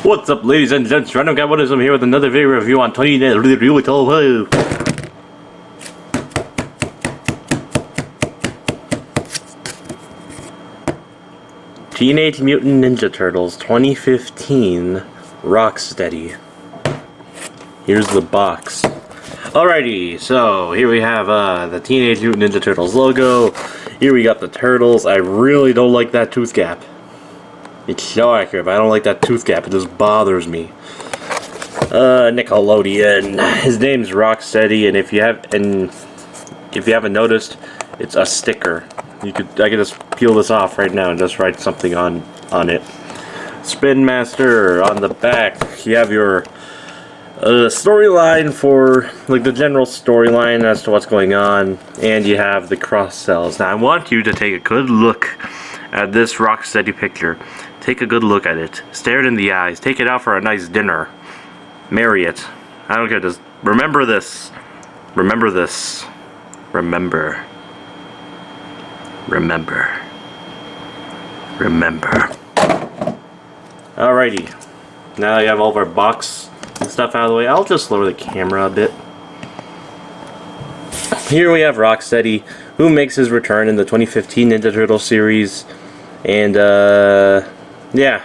What's up, ladies and gents? Random Guy Buddhism here with another video review on Teenage Mutant Ninja Turtles 2015 Rocksteady. Here's the box. Alrighty, so here we have the Teenage Mutant Ninja Turtles logo. Here we got the turtles. I really don't like that tooth gap. It's so accurate, but I don't like that tooth gap. It just bothers me. Nickelodeon. His name's Rocksteady, and if you haven't noticed, it's a sticker. I could just peel this off right now and just write something on it. Spin Master on the back. You have your storyline for like the general storyline as to what's going on, and you have the cross cells. Now I want you to take a good look at this Rocksteady picture. Take a good look at it. Stare it in the eyes. Take it out for a nice dinner. Marry it. I don't care. Just remember this. Remember this. Remember. Remember. Remember. Alrighty. Now you have all of our box stuff out of the way. I'll just lower the camera a bit. Here we have Rocksteady, who makes his return in the 2015 Ninja Turtle series. And, yeah.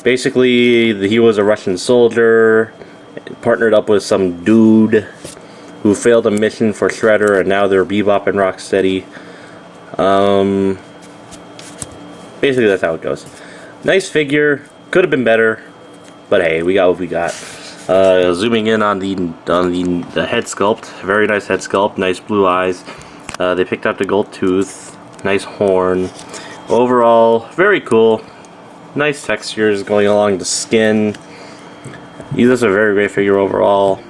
Basically, he was a Russian soldier, partnered up with some dude who failed a mission for Shredder, and now they're Bebop and Rocksteady. Basically, that's how it goes. Nice figure. Could have been better, but hey, we got what we got. Zooming in on the head sculpt, very nice head sculpt, nice blue eyes. They picked up the gold tooth, nice horn. Overall, very cool. Nice textures going along the skin. This is a very great figure overall.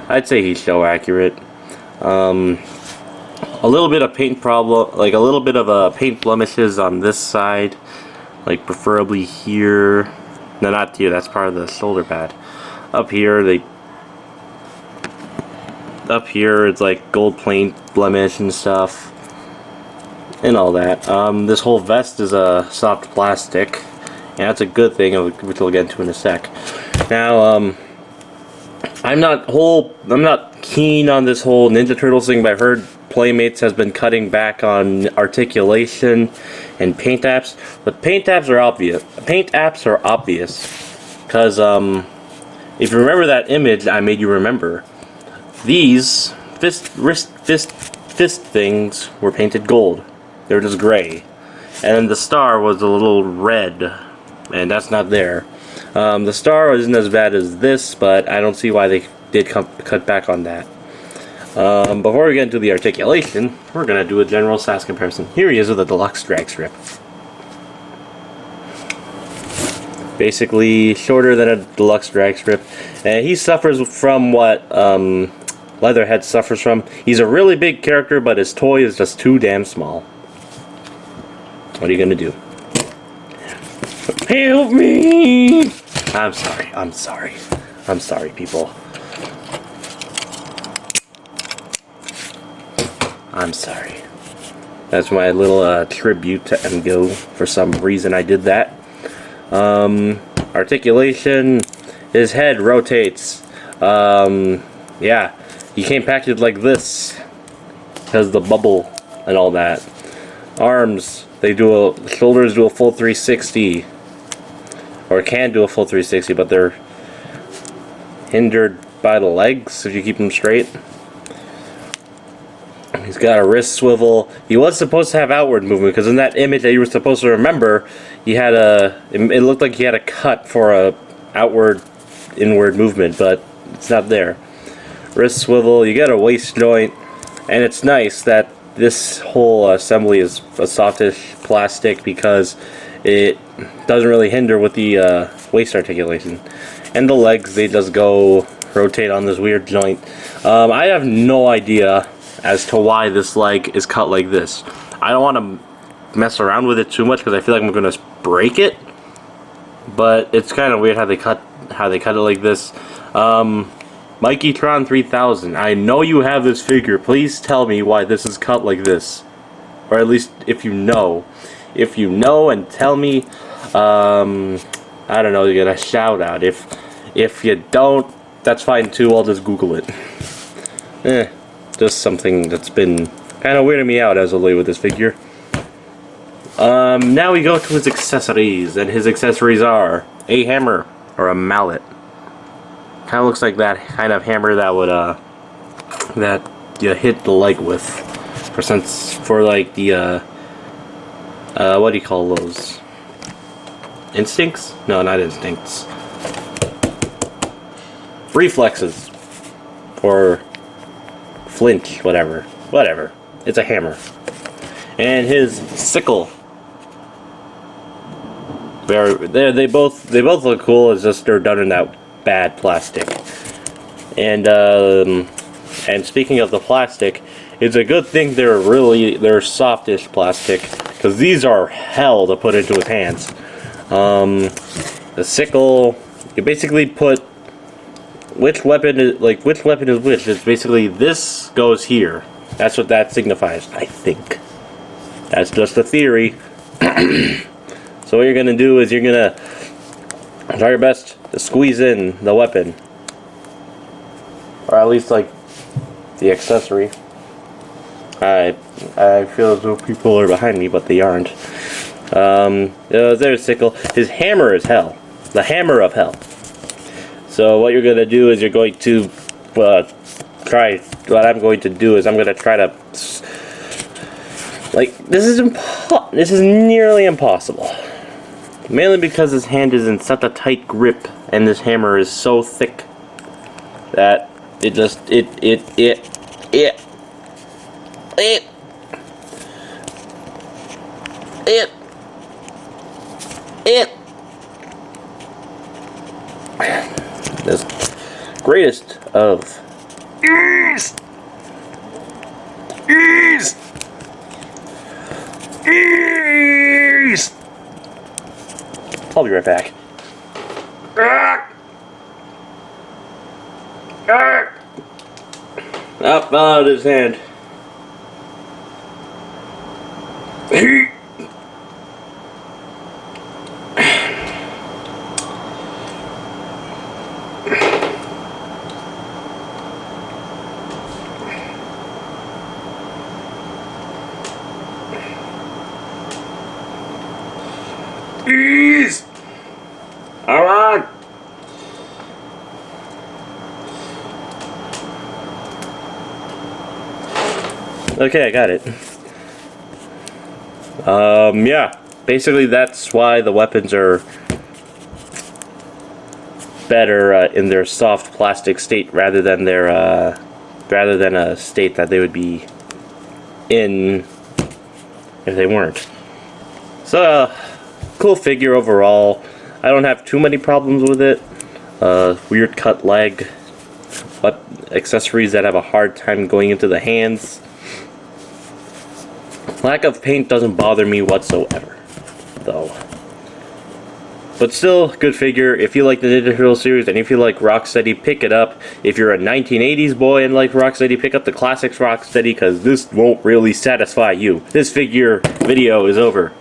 I'd say he's show accurate. A little bit of paint problem, like a little bit of paint blemishes on this side, like preferably here. No, not here. That's part of the shoulder pad. Up here, it's like gold paint blemish and stuff, and all that. This whole vest is a soft plastic, and that's a good thing, which we'll get into in a sec. Now, I'm not keen on this whole Ninja Turtles thing, but I've heard Playmates has been cutting back on articulation and paint apps. But paint apps are obvious. Paint apps are obvious because if you remember that image I made you remember, these fist things were painted gold. They were just gray, and then the star was a little red, and that's not there. The star isn't as bad as this, but I don't see why they did cut back on that. Before we get into the articulation, we're going to do a general size comparison. Here he is with a deluxe drag strip. Basically shorter than a deluxe drag strip. And he suffers from what Leatherhead suffers from. He's a really big character, but his toy is just too damn small. What are you going to do? Help me! I'm sorry. I'm sorry. I'm sorry, people. I'm sorry. That's my little tribute to MGO. For some reason I did that. Articulation. His head rotates. Yeah. He came packaged like this. Because the bubble and all that. Arms. Shoulders do a full 360. Or can do a full 360, but they're hindered by the legs if you keep them straight. He's got a wrist swivel. He was supposed to have outward movement, because in that image that you were supposed to remember, he had it looked like he had a cut for a outward inward movement, but it's not there. Wrist swivel. You got a waist joint, and it's nice that this whole assembly is a softish plastic because it doesn't really hinder with the waist articulation. And the legs, they just go rotate on this weird joint. I have no idea as to why this leg is cut like this. I don't want to mess around with it too much because I feel like I'm going to break it. But it's kind of weird how they cut it like this. MikeyTron 3000. I know you have this figure. Please tell me why this is cut like this, or at least if you know. if you know, and tell me. I don't know, you get a shout out. If you don't, that's fine too. I'll just Google it. Just something that's been kind of weirding me out as of late with this figure. Now we go to his accessories, and his accessories are a hammer or a mallet. Kind of looks like that kind of hammer that would that you hit the leg with, for like the what do you call those? Instincts? No, not instincts. Reflexes. Or flinch, whatever. Whatever. It's a hammer. And his sickle. They both look cool, it's just they're done in that bad plastic. And speaking of the plastic, it's a good thing they're softish plastic, because these are hell to put into his hands. The sickle, you basically put which weapon is which. It's basically this goes here. That's what that signifies, I think. That's just a theory. So what you're gonna do is you're gonna try your best to squeeze in the weapon, or at least like the accessory. I feel as though people are behind me, but they aren't. There's sickle. His hammer is hell. The hammer of hell. So what you're gonna do is you're going to try. What I'm going to do is I'm gonna try to this is nearly impossible. Mainly because his hand is in such a tight grip, and this hammer is so thick that it just this greatest of ease. I'll be right back. Up out of his hand. Ease! Alright! Okay, I got it. Yeah. Basically, that's why the weapons are better in their soft plastic state rather than a state that they would be in if they weren't. So, cool figure overall. I don't have too many problems with it. Weird cut leg, but accessories that have a hard time going into the hands. Lack of paint doesn't bother me whatsoever, though. But still, good figure. If you like the Ninja Turtle series and if you like Rocksteady, pick it up. If you're a 1980s boy and like Rocksteady, pick up the classics Rocksteady, because this won't really satisfy you. This figure video is over.